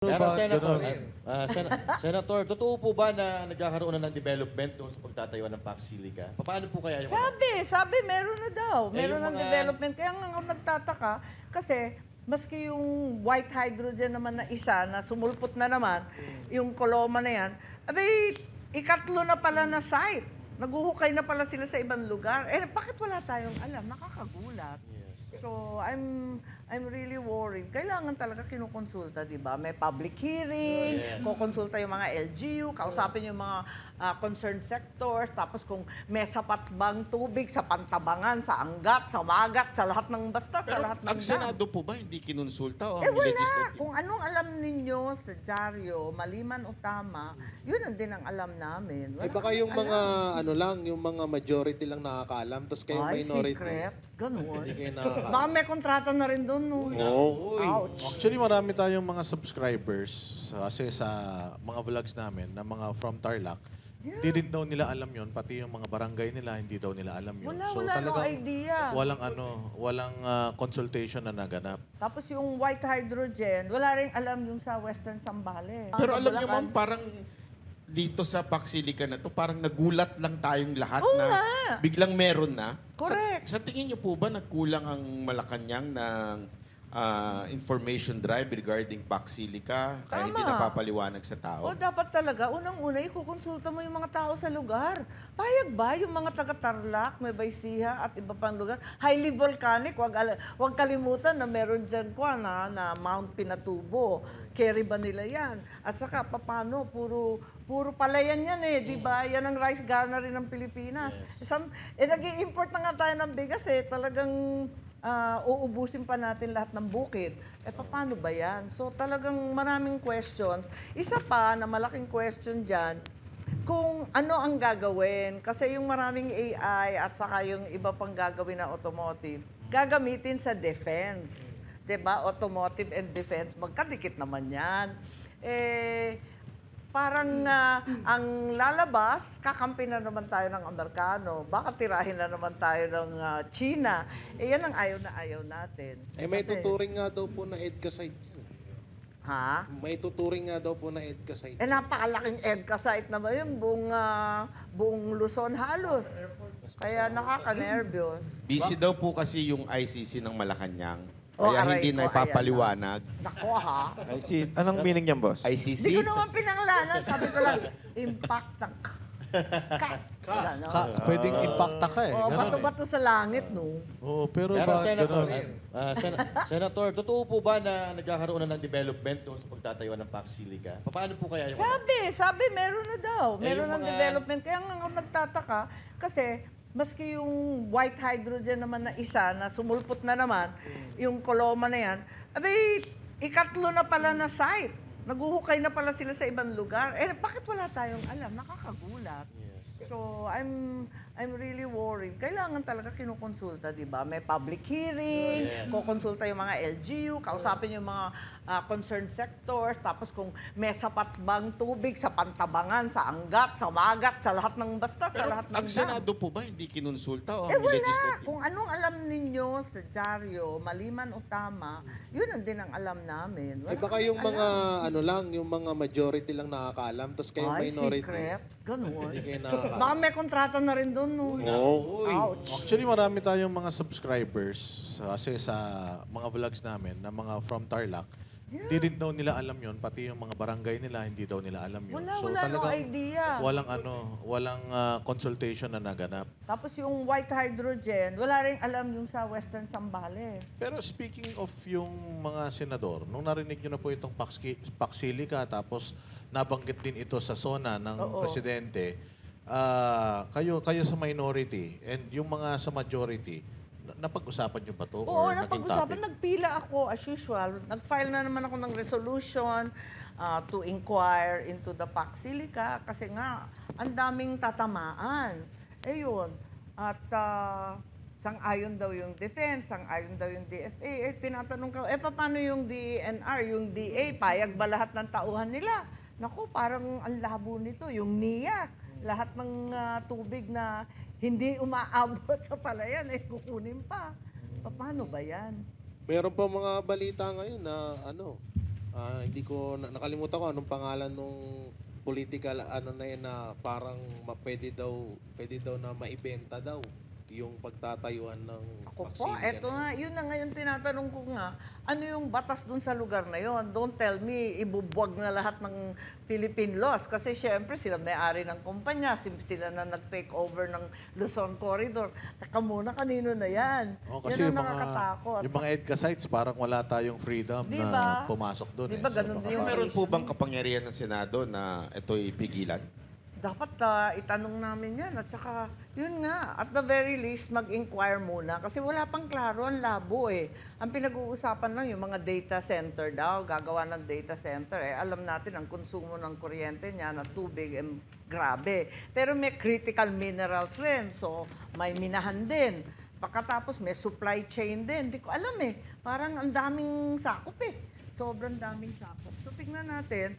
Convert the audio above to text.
Pero Pero bakit Senator, ganun? Senator, totoo po ba na nagkakaroon na ng development doon sa pagtatayuan ng Paxilica? Paano po kaya yung Sabi, meron na daw. Meron yung ng Ah. development. Kaya nga ako nagtataka, kasi maski yung white hydrogen naman na isa, na sumulpot na naman, yung Coloma na yan, abay, ikatlo na pala na site. Naguhukay na pala sila sa ibang lugar. Eh, bakit wala tayong alam? Nakakagulat. So, I'm really worried. Kailangan talaga kinukonsulta, di ba? May public hearing, Yes. kukonsulta yung mga LGU, kausapin yung mga concerned sectors, tapos kung may sapat bang tubig sa Pantabangan, sa Angat, sa Magat, sa lahat ng basta, sa Pero lahat ng ang dam. Senado po ba hindi kinonsulta o ang Wala. legislative? Kung anong alam ninyo sa dyaryo, maliman o tama, yun ang din ang alam namin. Wala Ay baka kaming yung mga alam. ano lang, yung mga majority lang nakakaalam, tapos kayo Ay, minority. secret. Ganun. Hindi kayo nakakaalam. Baka may kontrata na rin doon, no? Oo. Ouch. Actually, marami tayong mga subscribers kasi sa mga vlogs namin na mga from Tarlac. Hindi rin daw nila alam yon, pati yung mga barangay nila, hindi daw nila alam yun. Wala no idea. Walang consultation na naganap. Tapos yung white hydrogen, wala rin alam yung sa Western Sambales. Pero alam niyo Bulacan. ma'am, parang dito sa Paxilica na to, parang nagulat lang tayong lahat Oo na nga. biglang meron na. Correct. Sa tingin niyo po ba nagkulang ang Malacanang ng information drive regarding Paxilica kaya hindi Tama. napapaliwanag sa tao? O dapat talaga, unang-una, ikukonsulta mo yung mga tao sa lugar. Payag ba yung mga taga-Tarlac, Nueva Ecija at iba pang lugar? Highly volcanic, wag kalimutan na meron dyan ko na Mount Pinatubo. Carry ba nila yan? At saka, paano? Puro palayan yan eh, di ba? Yan ang rice gunnery ng Pilipinas. Nag-i-import na nga tayo ng bigas eh, talagang uubusin pa natin lahat ng bukid. Eh, paano ba yan? So, talagang maraming questions. Isa pa na malaking question dyan, kung ano ang gagawin. Kasi yung maraming AI at saka yung iba pang gagawin na automotive, gagamitin sa defense. 'Di ba? Automotive and defense, magkadikit naman yan. Parang ang lalabas, kakampi na naman tayo ng Amerikano. Baka tirahin na naman tayo ng China. Yan ang ayaw na ayaw natin. Eh may Kasi- tuturing nga daw po na EDCA site yan. Ha? May tuturing nga daw po na EDCA site. Napakalaking EDCA site naman yun, buong Luzon halos. Kaya nakaka-nervyos. Busy daw po kasi yung ICC ng Malacanang. Oh, Kaya aray hindi ko, na ipapaliwanag. Nako ha? Anong meaning niyan, boss? ICC? Hindi ko naman pinangalanan. Sabi ko lang, impact ng Pwedeng impacta ka eh. Oh, ganun eh. bato-bato sa langit, no? Oo, pero Pero bakit Senator, ganun? Senator, totoo po ba na nagkakaroon na ng development doon sa pagtatayuan ng Paxilica? Paano po kaya yung Sabi, meron na daw. Meron yung ng mga- development. Kaya nga ako nagtataka, kasi maski yung white hydrogen naman na isa, na sumulpot na naman, yung Coloma na yan, abay, ikatlo na pala na site. Naguhukay na pala sila sa ibang lugar. Eh, bakit wala tayong alam? Nakakagulat. So, I'm really worried. Kailangan talaga kinukonsulta, di ba? May public hearing, Yes. kukonsulta yung mga LGU, kausapin yung mga concerned sectors, tapos kung may sapat bang tubig sa Pantabangan, sa Angat, sa Magat, sa lahat ng basta, sa Pero lahat ng ang dam. Senado po ba hindi kinonsulta o ang Wala. legislative? Kung anong alam ninyo sa dyaryo, maliman o tama, yun ang din ang alam namin. Ay Wala baka kaming yung mga alam. ano lang, yung mga majority lang nakakaalam, tapos kayo Ay, minority. secret. Ganun. Hindi kayo nakakaalam. Baka may kontrata na rin doon, no? Oo. Ouch. Actually, marami tayong mga subscribers kasi sa mga vlogs namin na mga from Tarlac. Hindi rin daw nila alam yon, pati yung mga barangay nila, hindi daw nila alam yun. Wala no idea. Walang consultation na naganap. Tapos yung white hydrogen, wala rin alam yung sa Western Sambales. Pero speaking of yung mga senador, nung narinig nyo na po itong Paxilica, tapos nabanggit din ito sa SONA ng Oo. presidente, kayo sa minority and yung mga sa majority, napag-usapan nyo ba to? Oo, or naging napag-usapan. topic? Nagpila ako as usual. Nag-file na naman ako ng resolution to inquire into the Paxilica kasi nga, ang daming tatamaan. Ayun. At sang-ayon daw yung defense, sang-ayon daw yung DFA. Tinatanong ko, paano yung DNR, yung DA, payag ba lahat ng tauhan nila? Naku, parang ang labo nito. Yung NIA, lahat ng tubig na hindi umaabot sa palayan, kukunin pa. Paano ba yan? Meron pa mga balita ngayon na ano, Hindi ko, nakalimutan ko anong pangalan nung political ano na yun na parang pwede daw na maibenta daw yung pagtatayuan ng Ako po, Paxilica eto na nga, yun na ngayon tinatanong ko nga, ano yung batas dun sa lugar na yon? Don't tell me, ibubuwag na lahat ng Philippine laws. Kasi syempre, sila may-ari ng kumpanya, sila na nag-take over ng Luzon Corridor. Teka muna, kanino na yan? Oh, kasi yan yung ang mga, nakakatakot. yung mga EDCA sites, parang wala tayong freedom Di na ba? pumasok doon. Di ba ganun baka din yung Meron po bang kapangyarihan ng Senado na ito'y pigilan? Dapat itanong namin yan. At saka, yun nga, at the very least, mag-inquire muna. Kasi wala pang klaro, ang labo eh. Ang pinag-uusapan lang yung mga data center daw, gagawa ng data center. Alam natin, ang konsumo ng kuryente niya na tubig, grabe. Pero may critical minerals rin, so may minahan din. Pagkatapos may supply chain din. Hindi ko alam eh. Parang ang daming sakop eh. Sobrang daming sakop. So tingnan natin.